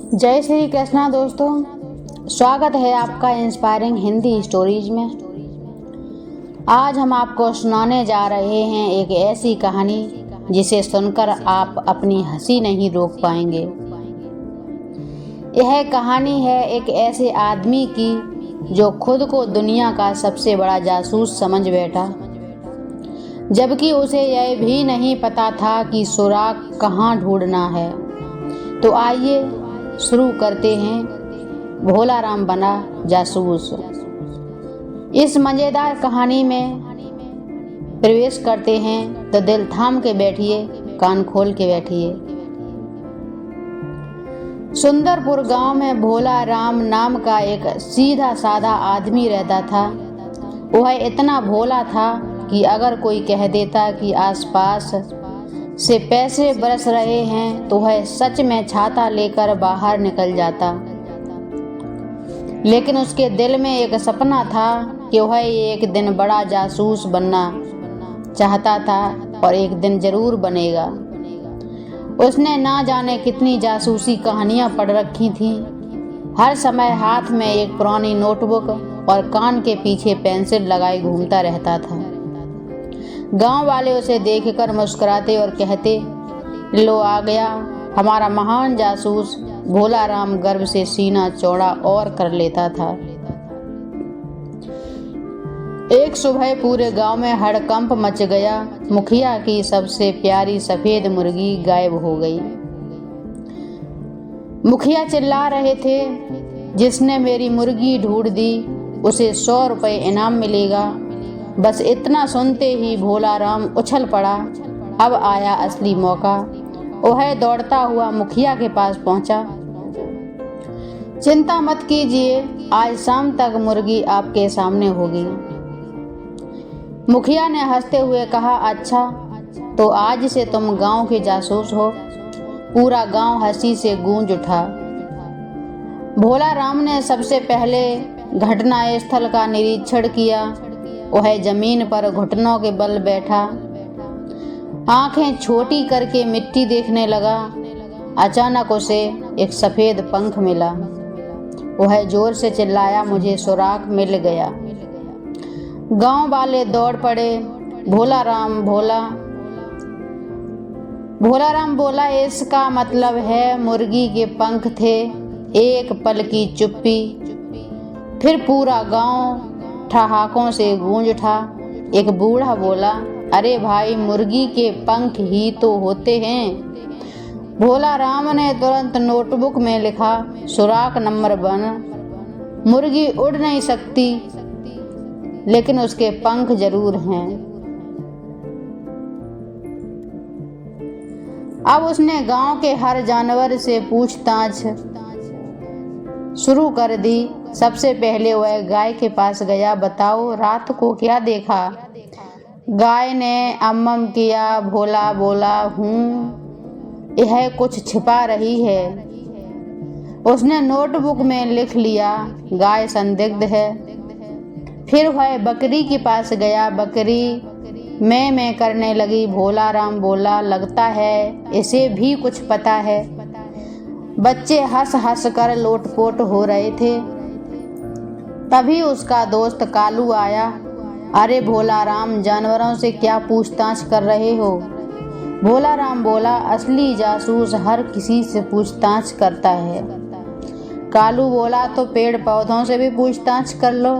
जय श्री कृष्णा दोस्तों, स्वागत है आपका इंस्पायरिंग हिंदी स्टोरीज में। आज हम आपको सुनाने जा रहे हैं एक ऐसी कहानी जिसे सुनकर आप अपनी हंसी नहीं रोक पाएंगे। यह कहानी है एक ऐसे आदमी की जो खुद को दुनिया का सबसे बड़ा जासूस समझ बैठा, जबकि उसे यह भी नहीं पता था कि सुराग कहाँ ढूंढना है। तो आइए शुरू करते हैं भोला राम बना जासूस। इस मज़ेदार कहानी में प्रवेश करते हैं तो दिल थाम के बैठिए, कान खोल के बैठिए। सुंदरपुर गांव में भोला राम नाम का एक सीधा साधा आदमी रहता था। वह इतना भोला था कि अगर कोई कह देता कि आसपास से पैसे बरस रहे हैं तो वह सच में छाता लेकर बाहर निकल जाता। लेकिन उसके दिल में एक सपना था कि वह एक दिन बड़ा जासूस बनना चाहता था और एक दिन जरूर बनेगा। उसने ना जाने कितनी जासूसी कहानियां पढ़ रखी थीं। हर समय हाथ में एक पुरानी नोटबुक और कान के पीछे पेंसिल लगाए घूमता रहता था। गांव वाले उसे देखकर मुस्कुराते और कहते, लो आ गया हमारा महान जासूस। भोला राम गर्व से सीना चौड़ा और कर लेता था। एक सुबह पूरे गांव में हड़कंप मच गया। मुखिया की सबसे प्यारी सफेद मुर्गी गायब हो गई। मुखिया चिल्ला रहे थे, जिसने मेरी मुर्गी ढूंढ दी उसे 100 रुपये इनाम मिलेगा। बस इतना सुनते ही भोला राम उछल पड़ा। अब आया असली मौका। वह दौड़ता हुआ मुखिया के पास पहुंचा। चिंता मत कीजिए, आज शाम तक मुर्गी आपके सामने होगी। मुखिया ने हंसते हुए कहा, अच्छा तो आज से तुम गांव के जासूस हो। पूरा गांव हंसी से गूंज उठा। भोला राम ने सबसे पहले घटना स्थल का निरीक्षण किया। वह जमीन पर घुटनों के बल बैठा, आंखें छोटी करके मिट्टी देखने लगा। अचानक उसे एक सफेद पंख मिला। वह जोर से चिल्लाया, मुझे सुराग मिल गया। गांव वाले दौड़ पड़े। भोला राम बोला, इसका मतलब है मुर्गी के पंख थे। एक पल की चुप्पी, फिर पूरा गांव ठहाकों से गूंज उठा। एक बूढ़ा बोला, अरे भाई, मुर्गी के पंख ही तो होते हैं। भोला राम ने तुरंत नोटबुक में लिखा, सुराग नंबर 1, मुर्गी उड़ नहीं सकती लेकिन उसके पंख जरूर हैं। अब उसने गांव के हर जानवर से पूछताछ शुरू कर दी। सबसे पहले वह गाय के पास गया। बताओ, रात को क्या देखा? गाय ने अम्मम किया। भोला बोला, यह कुछ छिपा रही है। उसने नोटबुक में लिख लिया, गाय संदिग्ध है। फिर वह बकरी के पास गया। बकरी मैं करने लगी। भोला राम बोला, लगता है इसे भी कुछ पता है। बच्चे हंस हंस कर लोटपोट हो रहे थे। तभी उसका दोस्त कालू आया। अरे भोला राम, जानवरों से क्या पूछताछ कर रहे हो? भोला राम बोला, असली जासूस हर किसी से पूछताछ करता है। कालू बोला, तो पेड़ पौधों से भी पूछताछ कर लो।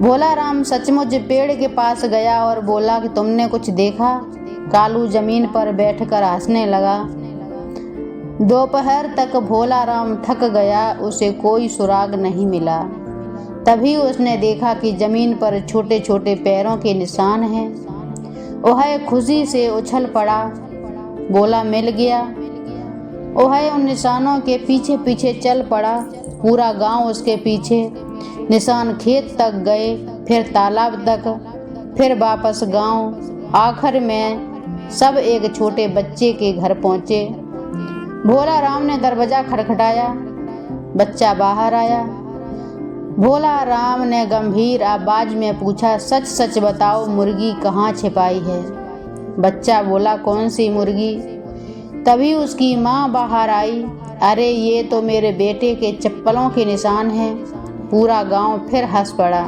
भोला राम सचमुच पेड़ के पास गया और बोला कि तुमने कुछ देखा? कालू जमीन पर बैठकर हंसने लगा। दोपहर तक भोला राम थक गया, उसे कोई सुराग नहीं मिला। तभी उसने देखा कि जमीन पर छोटे छोटे पैरों के निशान हैं। वह खुशी से उछल पड़ा। बोला, मिल गया। वह उन निशानों के पीछे पीछे चल पड़ा। पूरा गांव उसके पीछे। निशान खेत तक गए, फिर तालाब तक, फिर वापस गांव। आखिर में सब एक छोटे बच्चे के घर पहुंचे। भोला राम ने दरवाजा खटखटाया। बच्चा बाहर आया। भोला राम ने गंभीर आवाज में पूछा, सच सच बताओ, मुर्गी कहाँ छिपाई है? बच्चा बोला, कौन सी मुर्गी? तभी उसकी माँ बाहर आई। अरे ये तो मेरे बेटे के चप्पलों के निशान हैं। पूरा गांव फिर हंस पड़ा।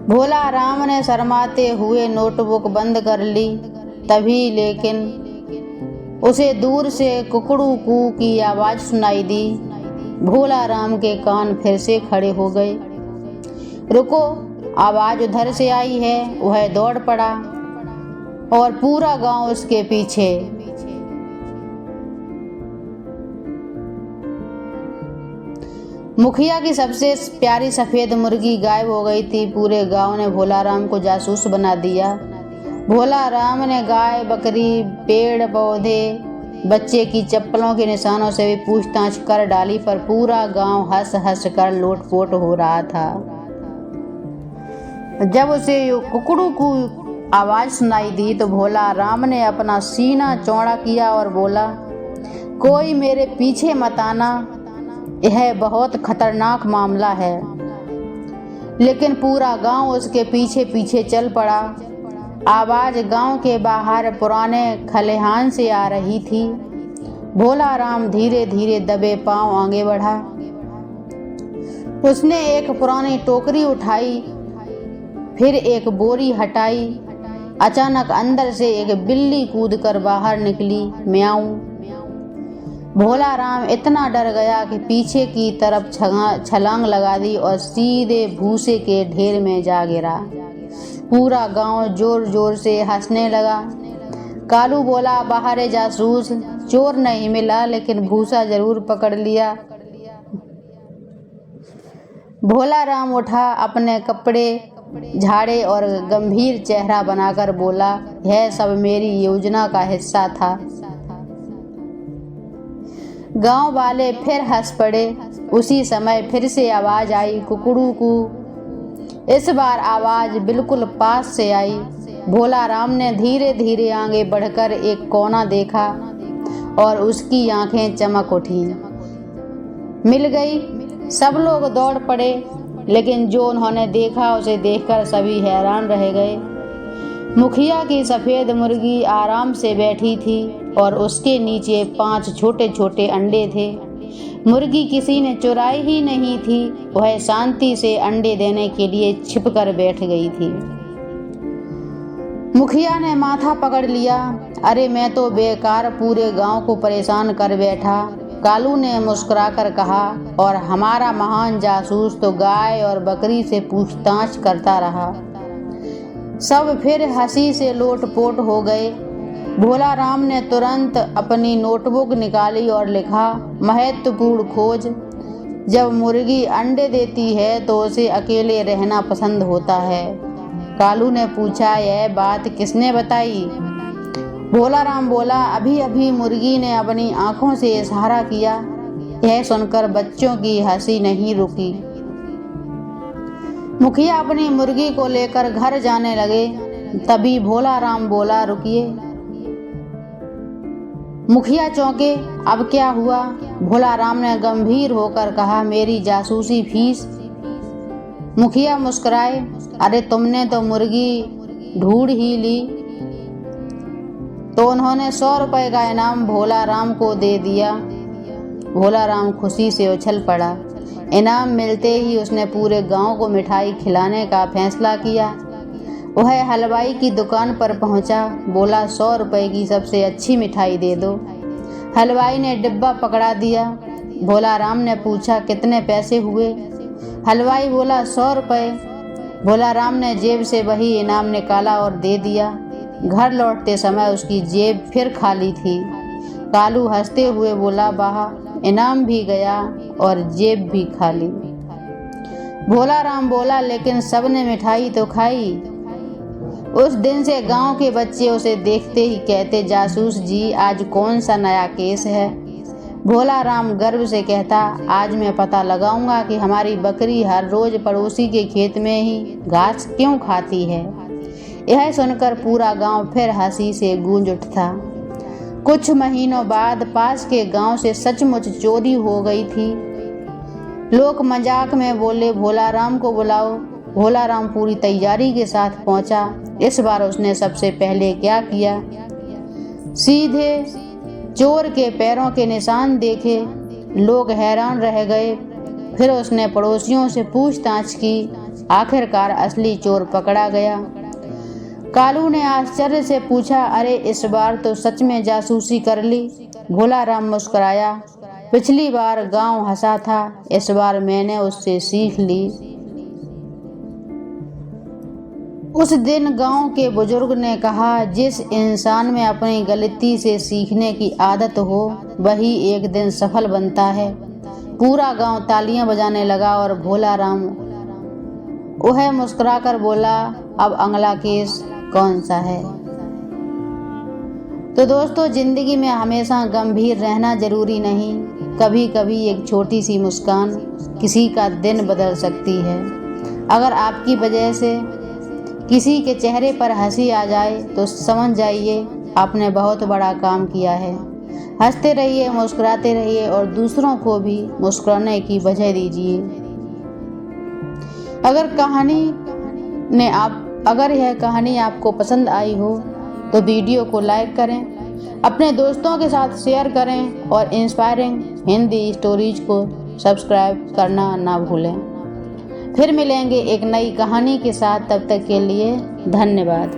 भोला राम ने शर्माते हुए नोटबुक बंद कर ली। तभी लेकिन उसे दूर से कुकड़ू कू की आवाज़ सुनाई दी। भोला राम के कान फिर से खड़े हो गए। रुको, आवाज़ उधर से आई है। वह दौड़ पड़ा और पूरा गांव उसके पीछे। मुखिया की सबसे प्यारी सफ़ेद मुर्गी गायब हो गई थी। पूरे गांव ने भोला राम को जासूस बना दिया। भोला राम ने गाय, बकरी, पेड़ पौधे, बच्चे की चप्पलों के निशानों से भी पूछताछ कर डाली, पर पूरा गांव हंस हंस कर लोटपोट हो रहा था। जब उसे कुकड़ू को आवाज़ सुनाई दी तो भोला राम ने अपना सीना चौड़ा किया और बोला, कोई मेरे पीछे मत आना, यह बहुत खतरनाक मामला है। लेकिन पूरा गांव उसके पीछे पीछे चल पड़ा। आवाज़ गांव के बाहर पुराने खलिहान से आ रही थी। भोला राम धीरे धीरे दबे पांव आगे बढ़ा। उसने एक पुरानी टोकरी उठाई, फिर एक बोरी हटाई। अचानक अंदर से एक बिल्ली कूदकर बाहर निकली। म्याऊं। भोला राम इतना डर गया कि पीछे की तरफ छलांग लगा दी और सीधे भूसे के ढेर में जा गिरा। पूरा गांव जोर जोर से हंसने लगा। कालू बोला, बाहर है जासूस, चोर नहीं मिला लेकिन भूसा जरूर पकड़ लिया। भोला राम उठा, अपने कपड़े झाड़े और गंभीर चेहरा बनाकर बोला, यह सब मेरी योजना का हिस्सा था। गांव वाले फिर हंस पड़े। उसी समय फिर से आवाज़ आई, कुकड़ू कू। इस बार आवाज़ बिल्कुल पास से आई। भोला राम ने धीरे धीरे आगे बढ़कर एक कोना देखा और उसकी आंखें चमक उठी। मिल गई। सब लोग दौड़ पड़े, लेकिन जो उन्होंने देखा उसे देखकर सभी हैरान रह गए। मुखिया की सफ़ेद मुर्गी आराम से बैठी थी और उसके नीचे 5 छोटे छोटे अंडे थे। मुर्गी किसी ने चुराई ही नहीं थी, वह शांति से अंडे देने के लिए छिपकर बैठ गई थी। मुखिया ने माथा पकड़ लिया। अरे मैं तो बेकार पूरे गांव को परेशान कर बैठा। कालू ने मुस्कुराकर कहा, और हमारा महान जासूस तो गाय और बकरी से पूछताछ करता रहा। सब फिर हंसी से लोटपोट हो गए। भोला राम ने तुरंत अपनी नोटबुक निकाली और लिखा, महत्वपूर्ण खोज। जब मुर्गी अंडे देती है तो उसे अकेले रहना पसंद होता है। कालू ने पूछा, यह बात किसने बताई? भोला राम बोला, अभी अभी मुर्गी ने अपनी आंखों से इशारा किया। यह सुनकर बच्चों की हंसी नहीं रुकी। मुखिया अपनी मुर्गी को लेकर घर जाने लगे। तभी भोला राम बोला, रुकिए। मुखिया चौंके, अब क्या हुआ? भोला राम ने गंभीर होकर कहा, मेरी जासूसी फीस। मुखिया मुस्कुराए, अरे तुमने तो मुर्गी ढूंढ ही ली। तो उन्होंने 100 रुपए का इनाम भोला राम को दे दिया। भोला राम खुशी से उछल पड़ा। इनाम मिलते ही उसने पूरे गांव को मिठाई खिलाने का फैसला किया। वह हलवाई की दुकान पर पहुंचा। बोला, 100 रुपए की सबसे अच्छी मिठाई दे दो। हलवाई ने डिब्बा पकड़ा दिया। भोला राम ने पूछा, कितने पैसे हुए? हलवाई बोला, 100 रुपए। भोला राम ने जेब से वही इनाम निकाला और दे दिया। घर लौटते समय उसकी जेब फिर खाली थी। कालू हंसते हुए बोला, वाह, इनाम भी गया और जेब भी खाली। भोला राम बोला, लेकिन सबने मिठाई तो खाई। उस दिन से गांव के बच्चे उसे देखते ही कहते, जासूस जी, आज कौन सा नया केस है? भोला राम गर्व से कहता, आज मैं पता लगाऊंगा कि हमारी बकरी हर रोज पड़ोसी के खेत में ही घास क्यों खाती है। यह सुनकर पूरा गांव फिर हंसी से गूंज उठता। कुछ महीनों बाद पास के गांव से सचमुच चोरी हो गई थी। लोग मजाक में बोले, भोला राम को बुलाओ। भोला राम पूरी तैयारी के साथ पहुंचा। इस बार उसने सबसे पहले क्या किया? सीधे चोर के पैरों के निशान देखे लोग हैरान रह गए। फिर उसने पड़ोसियों से पूछताछ की। आखिरकार असली चोर पकड़ा गया। कालू ने आश्चर्य से पूछा, अरे इस बार तो सच में जासूसी कर ली? भोलाराम मुस्कुराया, पिछली बार गांव हंसा था, इस बार मैंने उससे सीख ली। उस दिन गांव के बुजुर्ग ने कहा, जिस इंसान में अपनी गलती से सीखने की आदत हो वही एक दिन सफल बनता है। पूरा गांव तालियां बजाने लगा और भोलाराम वह मुस्कुराकर बोला, अब अगला केस कौन सा है? तो दोस्तों, जिंदगी में हमेशा गंभीर रहना जरूरी नहीं। कभी कभी एक छोटी सी मुस्कान किसी का दिन बदल सकती है। अगर आपकी वजह से किसी के चेहरे पर हंसी आ जाए तो समझ जाइए आपने बहुत बड़ा काम किया है। हंसते रहिए, मुस्कुराते रहिए और दूसरों को भी मुस्कुराने की वजह दीजिए। अगर यह कहानी आपको पसंद आई हो तो वीडियो को लाइक करें, अपने दोस्तों के साथ शेयर करें और इंस्पायरिंग हिंदी स्टोरीज को सब्सक्राइब करना ना भूलें। फिर मिलेंगे एक नई कहानी के साथ, तब तक के लिए धन्यवाद।